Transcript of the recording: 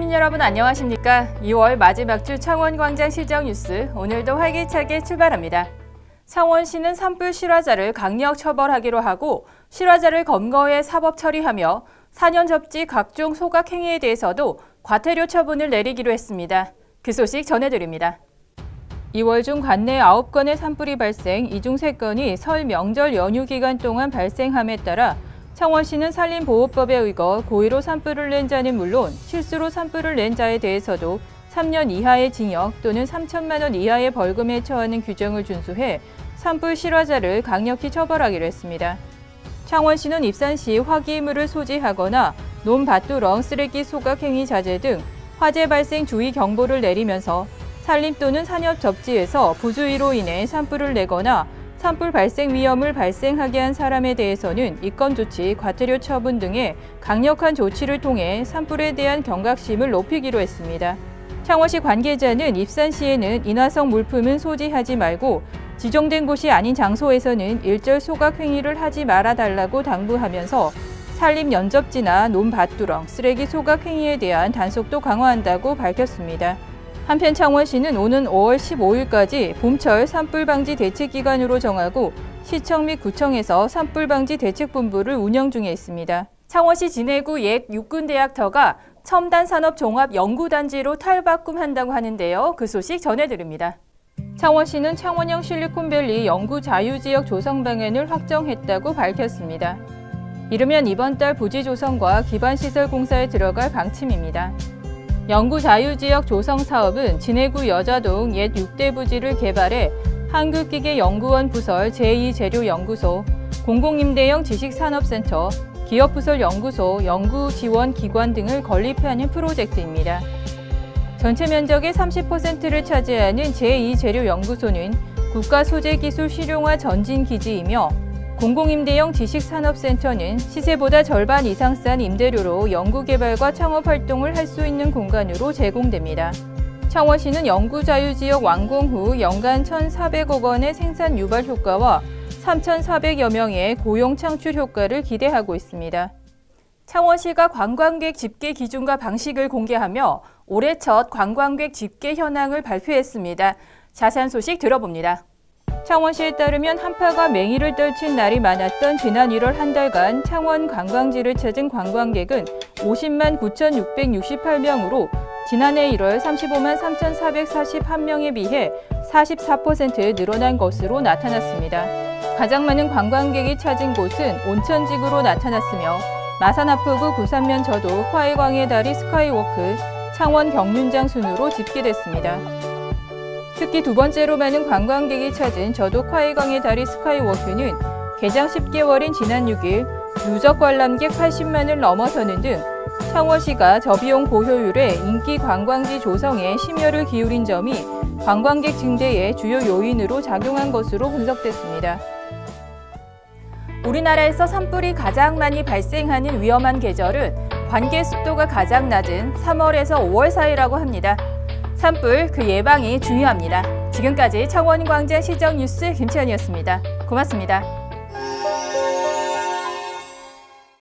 시민 여러분 안녕하십니까? 2월 마지막 주 창원광장 시정 뉴스 오늘도 활기차게 출발합니다. 창원시는 산불 실화자를 강력 처벌하기로 하고 실화자를 검거해 사법 처리하며 4년 접지 각종 소각 행위에 대해서도 과태료 처분을 내리기로 했습니다. 그 소식 전해드립니다. 2월 중 관내 9건의 산불이 발생, 이 중 3건이 설 명절 연휴 기간 동안 발생함에 따라 창원시는 산림보호법에 의거 고의로 산불을 낸 자는 물론 실수로 산불을 낸 자에 대해서도 3년 이하의 징역 또는 3천만 원 이하의 벌금에 처하는 규정을 준수해 산불 실화자를 강력히 처벌하기로 했습니다. 창원시는 입산시 화기물을 소지하거나 논밭두렁, 쓰레기 소각 행위 자제 등 화재 발생 주의 경보를 내리면서 산림 또는 산업 접지에서 부주의로 인해 산불을 내거나 산불 발생 위험을 발생하게 한 사람에 대해서는 이권 조치, 과태료 처분 등의 강력한 조치를 통해 산불에 대한 경각심을 높이기로 했습니다. 창원시 관계자는 입산시에는 인화성 물품은 소지하지 말고 지정된 곳이 아닌 장소에서는 일절 소각 행위를 하지 말아달라고 당부하면서 산림 연접지나 논밭두렁, 쓰레기 소각 행위에 대한 단속도 강화한다고 밝혔습니다. 한편 창원시는 오는 5월 15일까지 봄철 산불 방지 대책 기간으로 정하고 시청 및 구청에서 산불 방지 대책본부를 운영 중에 있습니다. 창원시 진해구 옛 육군대학터가 첨단 산업 종합 연구단지로 탈바꿈한다고 하는데요. 그 소식 전해드립니다. 창원시는 창원형 실리콘밸리 연구 자유지역 조성 방안을 확정했다고 밝혔습니다. 이르면 이번 달 부지 조성과 기반시설 공사에 들어갈 방침입니다. 연구 자유지역 조성 사업은 진해구 여자동 옛 6대 부지를 개발해 한국기계연구원 부설 제2재료연구소, 공공임대형 지식산업센터, 기업부설 연구소, 연구지원기관 등을 건립하는 프로젝트입니다. 전체 면적의 30%를 차지하는 제2재료연구소는 국가소재기술 실용화 전진기지이며 공공임대형 지식산업센터는 시세보다 절반 이상 싼 임대료로 연구개발과 창업활동을 할 수 있는 공간으로 제공됩니다. 창원시는 연구자유지역 완공 후 연간 1,400억 원의 생산 유발 효과와 3,400여 명의 고용 창출 효과를 기대하고 있습니다. 창원시가 관광객 집계 기준과 방식을 공개하며 올해 첫 관광객 집계 현황을 발표했습니다. 자세한 소식 들어봅니다. 창원시에 따르면 한파가 맹위를 떨친 날이 많았던 지난 1월 한 달간 창원 관광지를 찾은 관광객은 50만 9,668명으로 지난해 1월 35만 3,441명에 비해 44% 늘어난 것으로 나타났습니다. 가장 많은 관광객이 찾은 곳은 온천지구로 나타났으며 마산하프구 구산면 저도 화해광의 다리 스카이워크, 창원 경륜장 순으로 집계됐습니다. 특히 두 번째로 많은 관광객이 찾은 저도 화해광의 다리 스카이워크는 개장 10개월인 지난 6일 누적 관람객 80만을 넘어서는 등 창원시가 저비용 고효율의 인기 관광지 조성에 심혈을 기울인 점이 관광객 증대의 주요 요인으로 작용한 것으로 분석됐습니다. 우리나라에서 산불이 가장 많이 발생하는 위험한 계절은 관계 습도가 가장 낮은 3월에서 5월 사이라고 합니다. 산불 그 예방이 중요합니다. 지금까지 창원광장 시정 뉴스 김채연이었습니다. 고맙습니다.